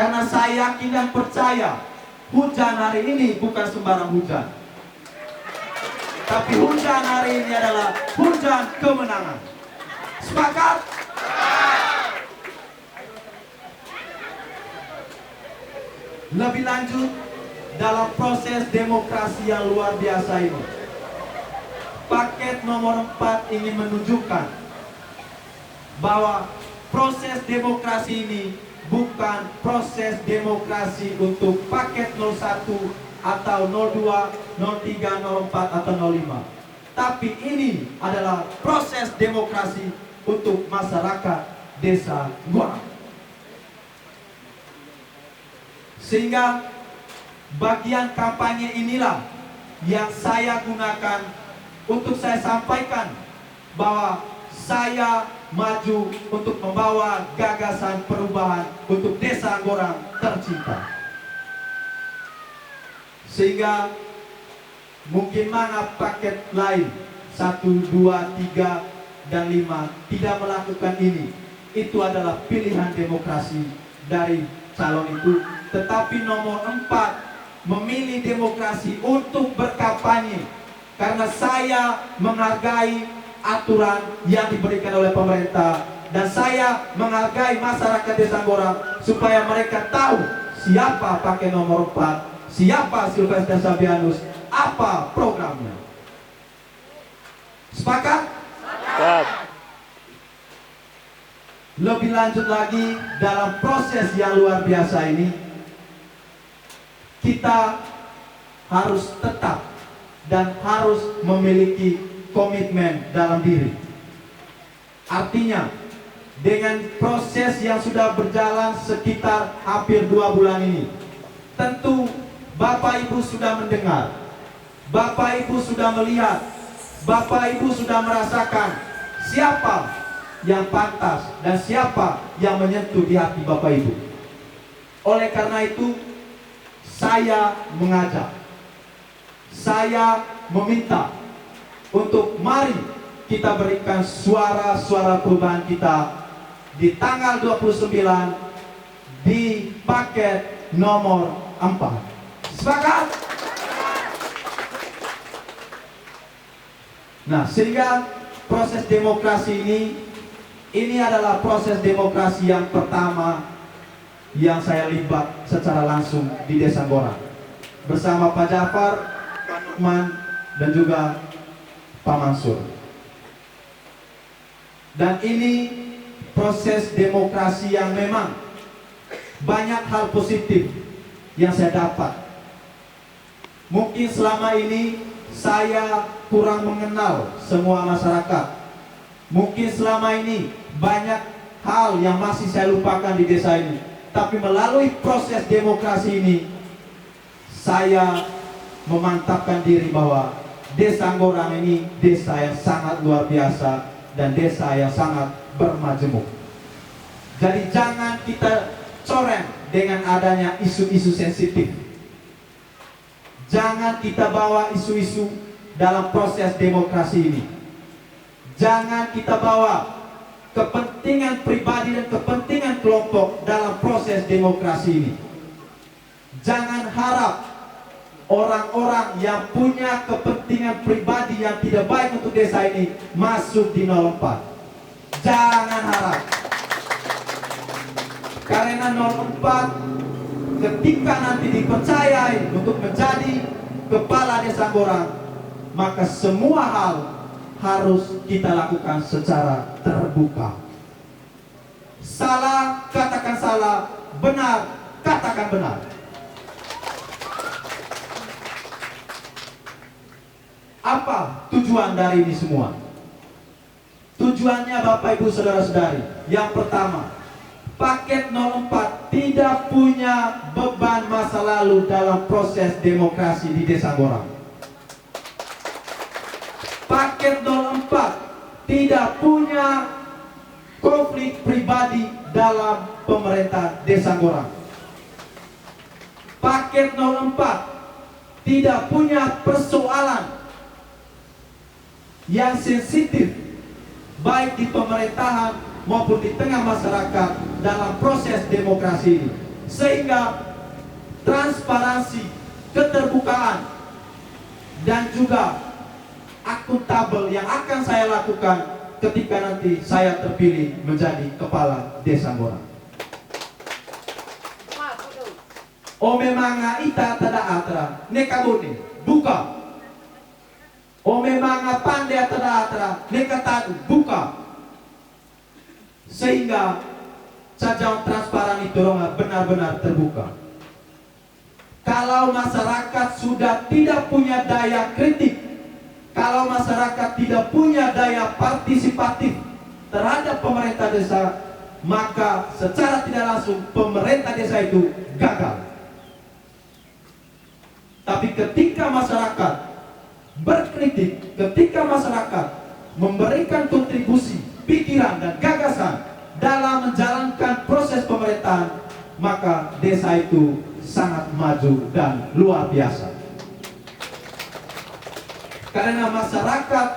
Karena saya yakin dan percaya hujan hari ini bukan sembarang hujan, tapi hujan hari ini adalah hujan kemenangan. Sepakat? Lebih lanjut, dalam proses demokrasi yang luar biasa ini, paket nomor 4 ingin menunjukkan bahwa proses demokrasi ini bukan proses demokrasi untuk paket 01 atau 02, 03, 04 atau 05. Tapi ini adalah proses demokrasi untuk masyarakat desa Gorang. Sehingga bagian kampanye inilah yang saya gunakan untuk saya sampaikan bahwa saya maju untuk membawa gagasan perubahan untuk desa Gorang tercinta. Sehingga mungkin mana paket lain 1, 2, 3, dan 5 tidak melakukan ini. Itu adalah pilihan demokrasi dari calon itu. Tetapi nomor 4 memilih demokrasi untuk berkampanye, karena saya menghargai aturan yang diberikan oleh pemerintah, dan saya menghargai masyarakat desa Gorang supaya mereka tahu siapa pakai nomor 4, siapa Sylvester Sabianus, apa programnya. Sepakat? Sepakat. Lebih lanjut lagi, dalam proses yang luar biasa ini, kita harus tetap dan harus memiliki komitmen dalam diri. Artinya, dengan proses yang sudah berjalan sekitar hampir 2 bulan ini, tentu Bapak Ibu sudah mendengar, Bapak Ibu sudah melihat, Bapak Ibu sudah merasakan siapa yang pantas dan siapa yang menyentuh di hati Bapak Ibu. Oleh karena itu, saya mengajak, saya meminta untuk mari kita berikan suara-suara perubahan kita di tanggal 29 di paket nomor 4. Sepakat? Nah, sehingga proses demokrasi ini adalah proses demokrasi yang pertama yang saya libat secara langsung di desa Gorang bersama Pak Jafar, Pak Nukman, dan juga Pak Mansur. Dan ini proses demokrasi yang memang banyak hal positif yang saya dapat. Mungkin selama ini saya kurang mengenal semua masyarakat. Mungkin selama ini banyak hal yang masih saya lupakan di desa ini. Tapi melalui proses demokrasi ini, saya memantapkan diri bahwa desa Gorang ini desa yang sangat luar biasa dan desa yang sangat bermajemuk. Jadi jangan kita coreng dengan adanya isu-isu sensitif. Jangan kita bawa isu-isu dalam proses demokrasi ini. Jangan kita bawa kepentingan pribadi dan kepentingan kelompok dalam proses demokrasi ini. Jangan harap orang-orang yang punya kepentingan pribadi yang tidak baik untuk desa ini masuk di 04. Jangan harap. Karena 04 ketika nanti dipercayai untuk menjadi kepala desa Gorang, maka semua hal harus kita lakukan secara terbuka. Salah, katakan salah. Benar, katakan benar. Apa tujuan dari ini semua? Tujuannya Bapak Ibu Saudara-saudari, yang pertama, paket 04 tidak punya beban masa lalu dalam proses demokrasi di desa Gorang. Paket 04 tidak punya konflik pribadi dalam pemerintah desa Gorang. Paket 04 tidak punya persoalan yang sensitif baik di pemerintahan maupun di tengah masyarakat dalam proses demokrasi ini. sehingga transparansi, keterbukaan, dan juga akuntabel yang akan saya lakukan ketika nanti saya terpilih menjadi kepala desa Ngora. O memang ita tada atra nekabuni buka. O memang pandai tada atra nekatadu buka. Sehingga cajang transparan itu benar-benar terbuka. Kalau masyarakat sudah tidak punya daya kritik, kalau masyarakat tidak punya daya partisipatif terhadap pemerintah desa, maka secara tidak langsung pemerintah desa itu gagal. Tapi ketika masyarakat berkritik, ketika masyarakat memberikan kontribusi, pikiran dan gagasan dalam menjalankan proses pemerintahan, maka desa itu sangat maju dan luar biasa. Karena masyarakat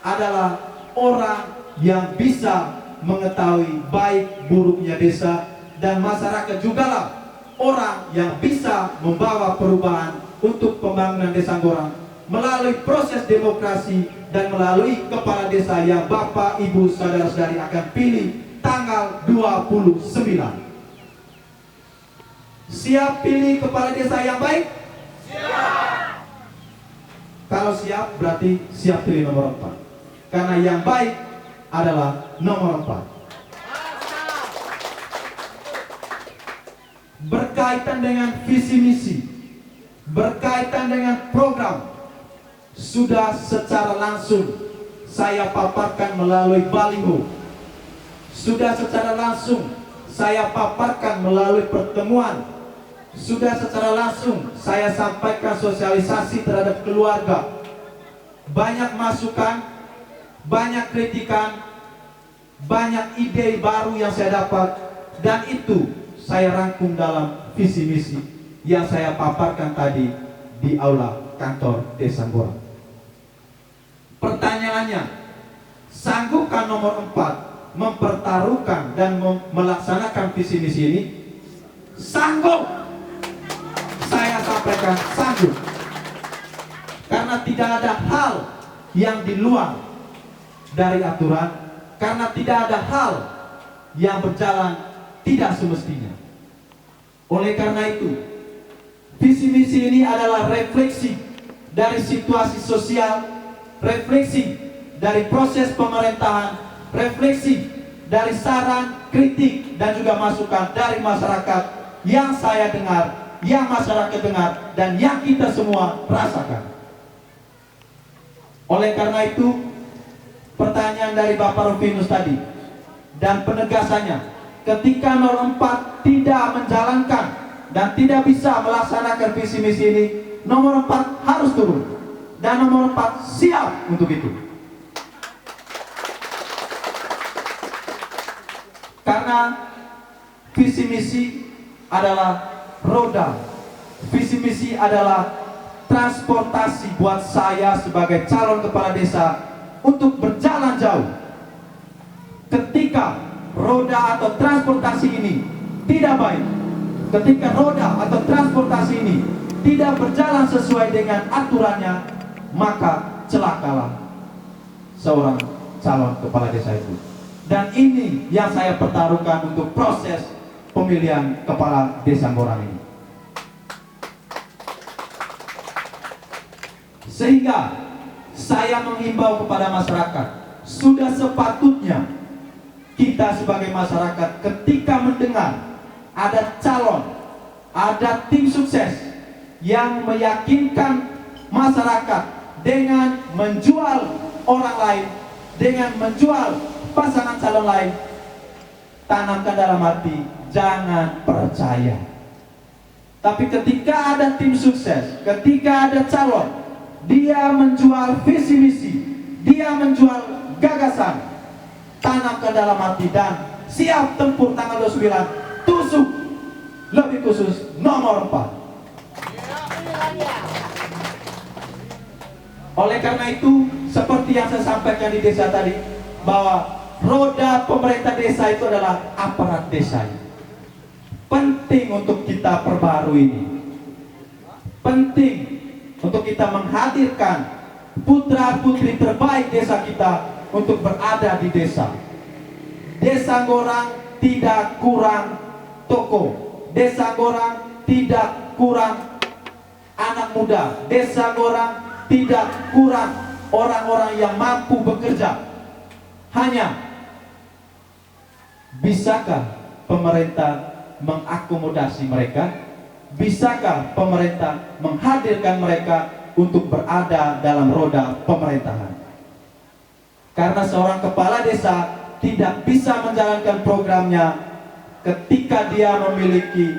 adalah orang yang bisa mengetahui baik buruknya desa, dan masyarakat jugalah orang yang bisa membawa perubahan untuk pembangunan desa Ngora melalui proses demokrasi dan melalui kepala desa yang Bapak, Ibu, saudara-saudari akan pilih tanggal 29. Siap pilih kepala desa yang baik? Siap. Kalau siap berarti siap pilih nomor 4. Karena yang baik adalah nomor 4. Berkaitan dengan visi misi, berkaitan dengan program, sudah secara langsung saya paparkan melalui baliho, sudah secara langsung saya paparkan melalui pertemuan, sudah secara langsung saya sampaikan sosialisasi terhadap keluarga. Banyak masukan, banyak kritikan, banyak ide baru yang saya dapat, dan itu saya rangkum dalam visi misi yang saya paparkan tadi di aula kantor Desa Ngora. Pertanyaannya, sanggupkah nomor 4 mempertaruhkan dan melaksanakan visi misi ini? Sanggup. Saya sampaikan sanggup. Karena tidak ada hal yang di luar dari aturan, karena tidak ada hal yang berjalan tidak semestinya. Oleh karena itu, visi misi ini adalah refleksi dari situasi sosial, refleksi dari proses pemerintahan, refleksi dari saran, kritik, dan juga masukan dari masyarakat yang saya dengar, yang masyarakat dengar, dan yang kita semua rasakan. Oleh karena itu, pertanyaan dari Bapak Rufinus tadi dan penegasannya, ketika 04 tidak menjalankan dan tidak bisa melaksanakan visi misi ini, nomor 4 harus turun, dan nomor 4 siap untuk itu. Karena visi misi adalah roda, visi misi adalah transportasi buat saya sebagai calon kepala desa untuk berjalan jauh. Ketika roda atau transportasi ini tidak baik, ketika roda atau transportasi ini tidak berjalan sesuai dengan aturannya, maka celakalah seorang calon kepala desa itu. Dan ini yang saya pertaruhkan untuk proses pemilihan kepala desa Ngora ini. Sehingga saya menghimbau kepada masyarakat, sudah sepatutnya kita sebagai masyarakat ketika mendengar ada calon, ada tim sukses yang meyakinkan masyarakat dengan menjual orang lain, dengan menjual pasangan calon lain, tanamkan dalam hati, jangan percaya. Tapi ketika ada tim sukses, ketika ada calon, dia menjual visi misi, dia menjual gagasan, tanamkan dalam hati dan siap tempur tanggal 29, tusuk, lebih khusus nomor 4. Oleh karena itu, seperti yang saya sampaikan di desa tadi, bahwa roda pemerintah desa itu adalah aparat desa. penting untuk kita perbarui ini. Penting untuk kita menghadirkan putra-putri terbaik desa kita untuk berada di desa. Desa Gorang tidak kurang toko. Desa Gorang tidak kurang anak muda. Desa Gorang tidak kurang orang-orang yang mampu bekerja. Hanya bisakah pemerintah mengakomodasi mereka? Bisakah pemerintah menghadirkan mereka untuk berada dalam roda pemerintahan? Karena seorang kepala desa tidak bisa menjalankan programnya ketika dia memiliki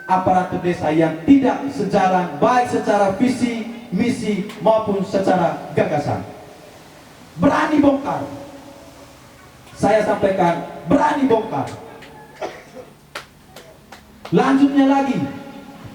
aparatur desa yang tidak sejalan, baik secara visi, misi maupun secara gagasan. Berani bongkar. Saya sampaikan, berani bongkar. Lanjutnya lagi,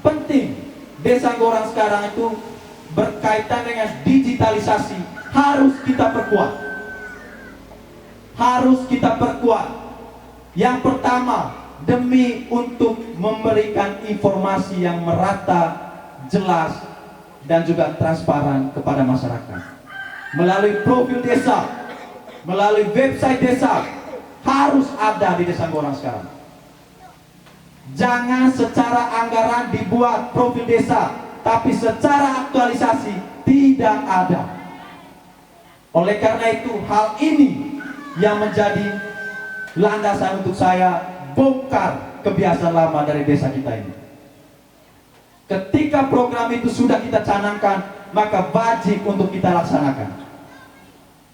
penting Desa Gorang sekarang itu berkaitan dengan digitalisasi, harus kita perkuat. Harus kita perkuat. Yang pertama, demi untuk memberikan informasi yang merata, jelas, dan juga transparan kepada masyarakat. Melalui profil desa, melalui website desa, harus ada di Desa Gorang sekarang. Jangan secara anggaran dibuat profil desa, tapi secara aktualisasi tidak ada. Oleh karena itu, hal ini yang menjadi landasan untuk saya bongkar kebiasaan lama dari desa kita ini. Ketika program itu sudah kita canangkan, maka wajib untuk kita laksanakan.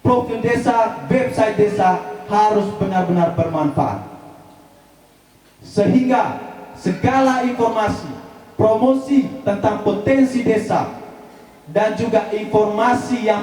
Profil desa, website desa harus benar-benar bermanfaat, sehingga segala informasi, promosi tentang potensi desa, dan juga informasi yang